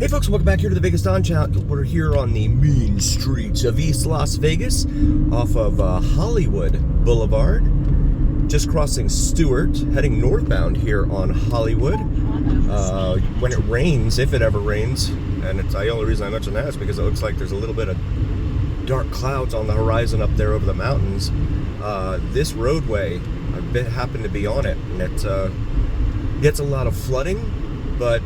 Hey folks, welcome back here to the Vegas Dawn Channel. We're here on the mean streets of East Las Vegas, off of Hollywood Boulevard, just crossing Stewart, heading northbound here on Hollywood. When it rains, if it ever rains, and it's the only reason I mention that is because it looks like there's a little bit of dark clouds on the horizon up there over the mountains. This roadway, I've happened to be on it, and it gets a lot of flooding, but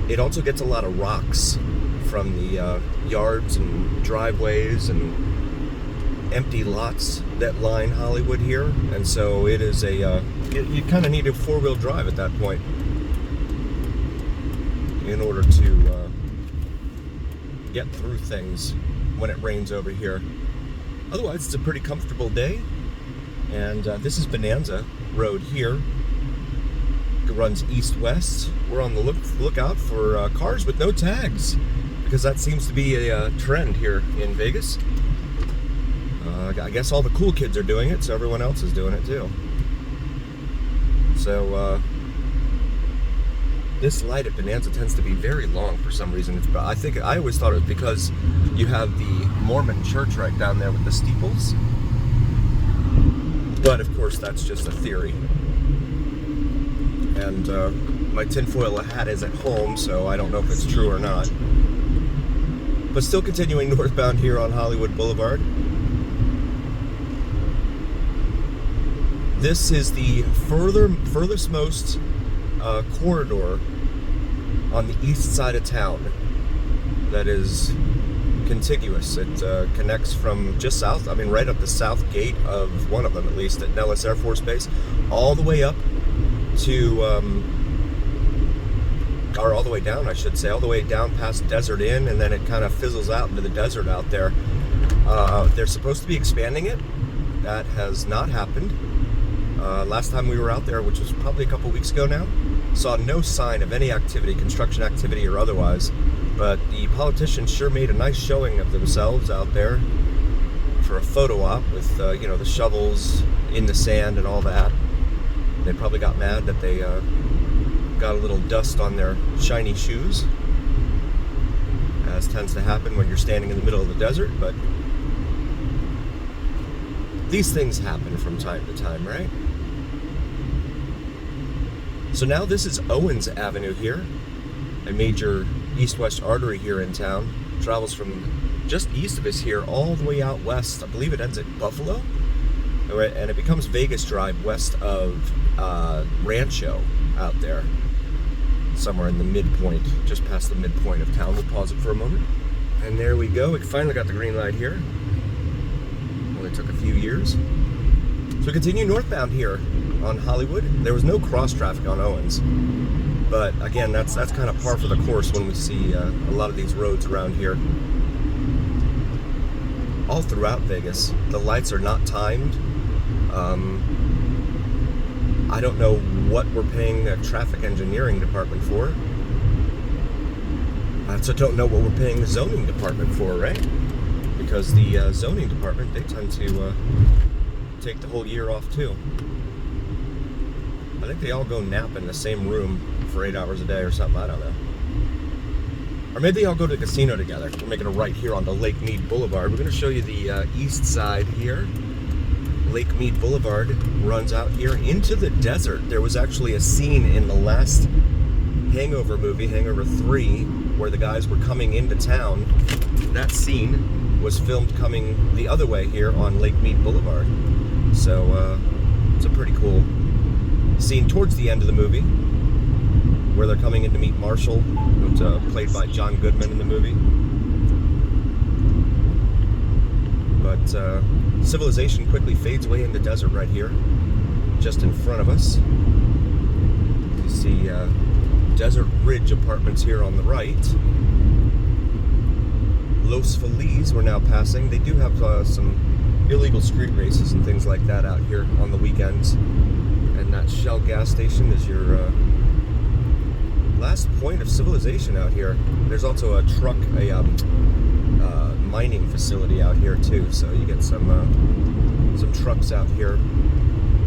it also gets a lot of rocks from the yards and driveways and empty lots that line Hollywood here. And so it is you kind of need a four-wheel drive at that point in order to get through things when it rains over here. Otherwise, it's a pretty comfortable day. And this is Bonanza Road here. It runs east-west. We're on the lookout for cars with no tags, because that seems to be a trend here in Vegas. I guess all the cool kids are doing it, so everyone else is doing it too. So this light at Bonanza tends to be very long for some reason. I always thought it was because you have the Mormon church right down there with the steeples. But of course, that's just a theory. And my tinfoil hat is at home, so I don't know if it's true or not. But still continuing northbound here on Hollywood Boulevard. This is the furthest most corridor on the east side of town that is contiguous. It connects from just south, right up the south gate of one of them, at least, at Nellis Air Force Base, all the way up to, or all the way down, I should say, all the way down past Desert Inn, and then it kind of fizzles out into the desert out there. They're supposed to be expanding it. That has not happened. Last time we were out there, which was probably a couple weeks ago now, saw no sign of any activity, construction activity or otherwise, but the politicians sure made a nice showing of themselves out there for a photo op with, the shovels in the sand and all that. They probably got mad that they got a little dust on their shiny shoes, as tends to happen when you're standing in the middle of the desert, but these things happen from time to time, right? So now this is Owens Avenue here, a major east-west artery here in town. Travels from just east of us here all the way out west. I believe it ends at Buffalo, and it becomes Vegas Drive west of Rancho out there, somewhere in the midpoint, just past the midpoint of town. We'll pause it for a moment. And there we go. We finally got the green light here. Only took a few years. So we continue northbound here on Hollywood. There was no cross traffic on Owens, but again, that's kind of par for the course when we see a lot of these roads around here. All throughout Vegas, the lights are not timed. I don't know what we're paying the traffic engineering department for. I also don't know what we're paying the zoning department for, right? Because the zoning department, they tend to take the whole year off too. I think they all go nap in the same room for 8 hours a day or something, I don't know. Or maybe they all go to the casino together. We're making a right here onto Lake Mead Boulevard. We're going to show you the east side here. Lake Mead Boulevard runs out here into the desert. There was actually a scene in the last Hangover movie, Hangover 3, where the guys were coming into town. That scene was filmed coming the other way here on Lake Mead Boulevard. So it's a pretty cool scene towards the end of the movie, where they're coming in to meet Marshall, who's played by John Goodman in the movie. But civilization quickly fades away in the desert right here, just in front of us. You see Desert Ridge Apartments here on the right. Los Feliz we're now passing. They do have some illegal street races and things like that out here on the weekends. And that Shell gas station is your last point of civilization out here. There's also a mining facility out here too, so you get some trucks out here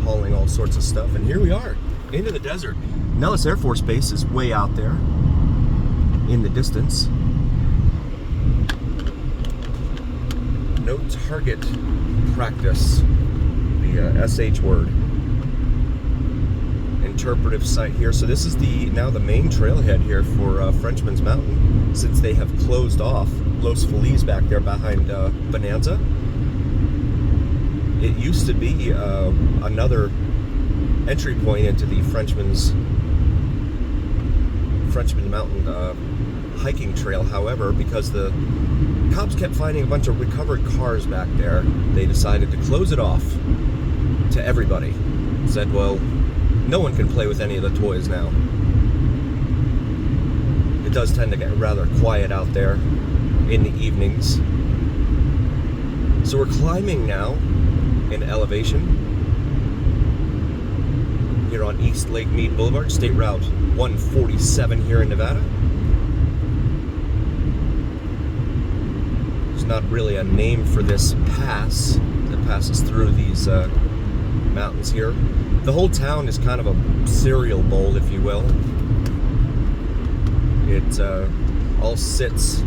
hauling all sorts of stuff. And here we are into the desert. Nellis Air Force Base is way out there. in the distance. No target practice, the SH word. Interpretive site here. So this is now the main trailhead here for Frenchman's Mountain, since they have closed off Los Feliz back there behind Bonanza. It used to be another entry point into the Frenchman Mountain hiking trail. However, because the cops kept finding a bunch of recovered cars back there, they decided to close it off to everybody. Said, well, no one can play with any of the toys now. It does tend to get rather quiet out there in the evenings. So we're climbing now in elevation here on East Lake Mead Boulevard, State Route 147 here in Nevada. There's not really a name for this pass that passes through these mountains here. The whole town is kind of a cereal bowl, if you will. It all sits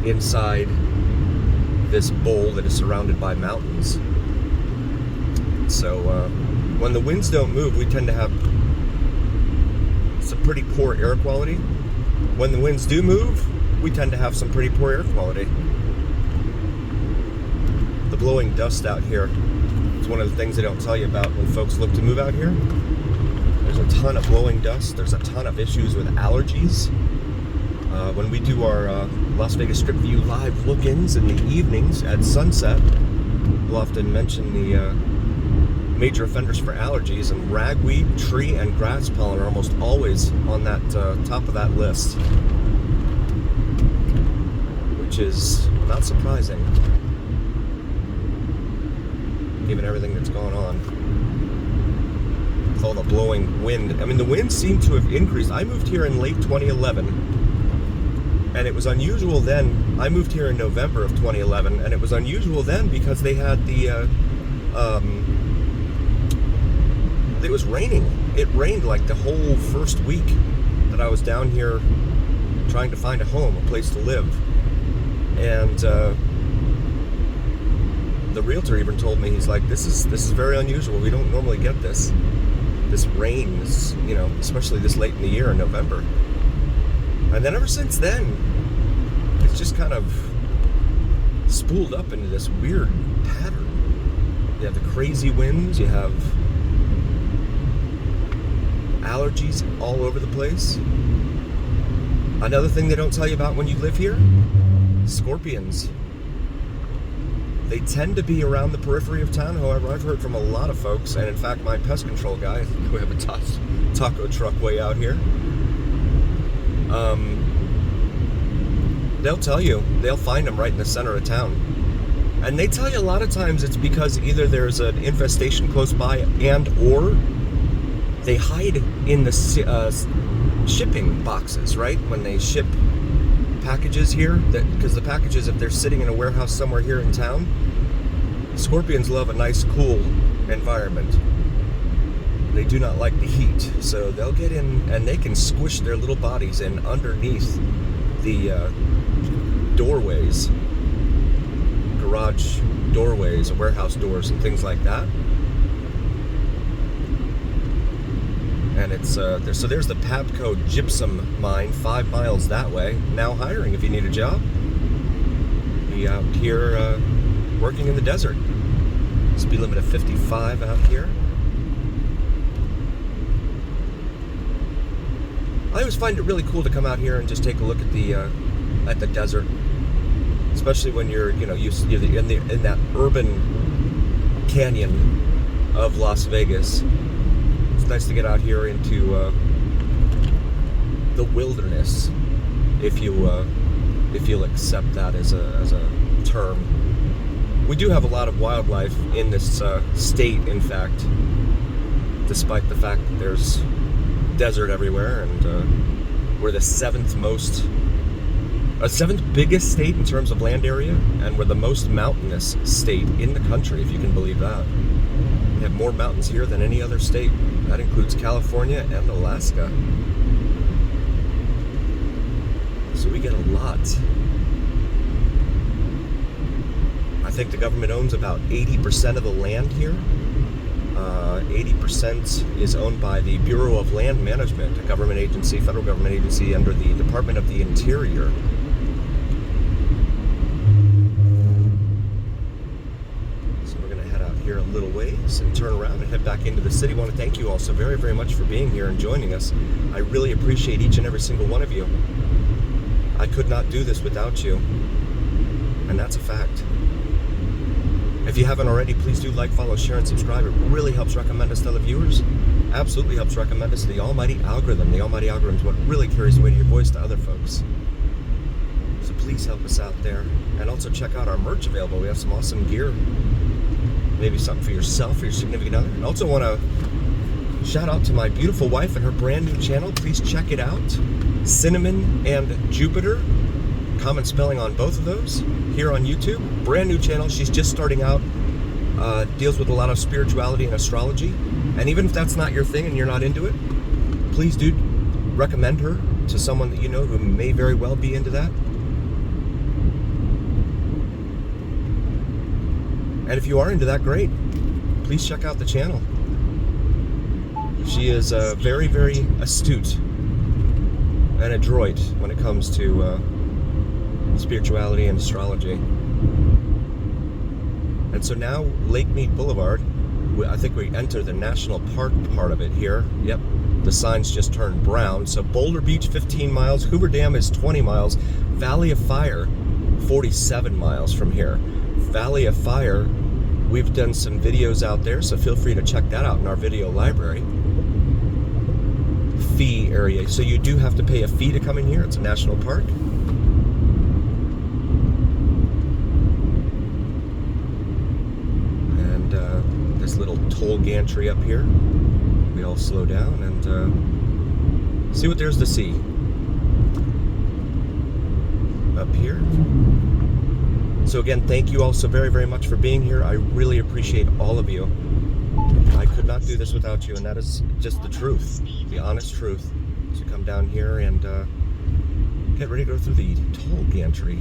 inside this bowl that is surrounded by mountains. So when the winds don't move, we tend to have some pretty poor air quality. When the winds do move, we tend to have some pretty poor air quality. The blowing dust out here is one of the things they don't tell you about when folks look to move out here. There's a ton of blowing dust. There's a ton of issues with allergies. When we do our Las Vegas Strip View live look-ins in the evenings at sunset, we'll often mention the major offenders for allergies, and ragweed, tree, and grass pollen are almost always on that top of that list, which is not surprising, given everything that's going on with all the blowing wind. I mean, the winds seem to have increased. I moved here in late 2011. And it was unusual then. I moved here in November of 2011, and it was unusual then because they had it was raining. It rained like the whole first week that I was down here trying to find a home, a place to live. And the realtor even told me, he's like, this is very unusual. We don't normally get this rain, especially this late in the year in November. And then ever since then, it's just kind of spooled up into this weird pattern. You have the crazy winds, you have allergies all over the place. Another thing they don't tell you about when you live here, scorpions. They tend to be around the periphery of town. However, I've heard from a lot of folks, and in fact, my pest control guy, we have a taco truck way out here. They'll tell you, they'll find them right in the center of town. And they tell you a lot of times it's because either there's an infestation close by and or they hide in the shipping boxes, right? When they ship packages here, because the packages, if they're sitting in a warehouse somewhere here in town, scorpions love a nice cool environment. They do not like the heat, so they'll get in and they can squish their little bodies in underneath the doorways, garage doorways, warehouse doors, and things like that. And it's so there's the Pabco gypsum mine 5 miles that way. Now hiring if you need a job. Be out here working in the desert. Speed limit of 55 out here. I always find it really cool to come out here and just take a look at the desert, especially when you're in that urban canyon of Las Vegas. It's nice to get out here into the wilderness, if you'll accept that as a term. We do have a lot of wildlife in this state, in fact, despite the fact that there's desert everywhere, and we're the seventh biggest state in terms of land area, and we're the most mountainous state in the country, if you can believe that. We have more mountains here than any other state. That includes California and Alaska. I think the government owns about 80% of the land here. 80% is owned by the Bureau of Land Management, a government agency, federal government agency under the Department of the Interior. So we're going to head out here a little ways and turn around and head back into the city. I want to thank you all so very, very much for being here and joining us. I really appreciate each and every single one of you. I could not do this without you, and that's a fact. If you haven't already, please do like, follow, share, and subscribe. It really helps recommend us to other viewers. Absolutely helps recommend us to the almighty algorithm. The almighty algorithm is what really carries the weight of your voice to other folks. So please help us out there. And also check out our merch available. We have some awesome gear. Maybe something for yourself or your significant other. And also want to shout out to my beautiful wife and her brand new channel. Please check it out. Cinnamon and Jupiter. Common spelling on both of those here on YouTube. Brand new channel. She's just starting out. Deals with a lot of spirituality and astrology. And even if that's not your thing and you're not into it, please do recommend her to someone that you know who may very well be into that. And if you are into that, great. Please check out the channel. She is very, very astute and adroit when it comes to spirituality and astrology. And so now Lake Mead Boulevard, I think we enter the national park part of it here. Yep, the signs just turned brown. So Boulder Beach 15 miles, Hoover Dam is 20 miles, Valley of Fire 47 miles from here. Valley of Fire, we've done some videos out there, so feel free to check that out in our video library. Fee area, so you do have to pay a fee to come in here. It's a national park. This little toll gantry up here. We all slow down and see what there's to see. Up here. So again, thank you all so very, very much for being here. I really appreciate all of you. I could not do this without you, and that is just the truth, the honest truth. So come down here and get ready to go through the toll gantry.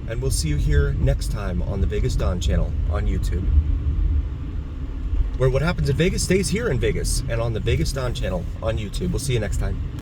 And we'll see you here next time on the Vegas Dawn channel on YouTube, where what happens in Vegas stays here in Vegas and on the Vegas Dawn channel on YouTube. We'll see you next time.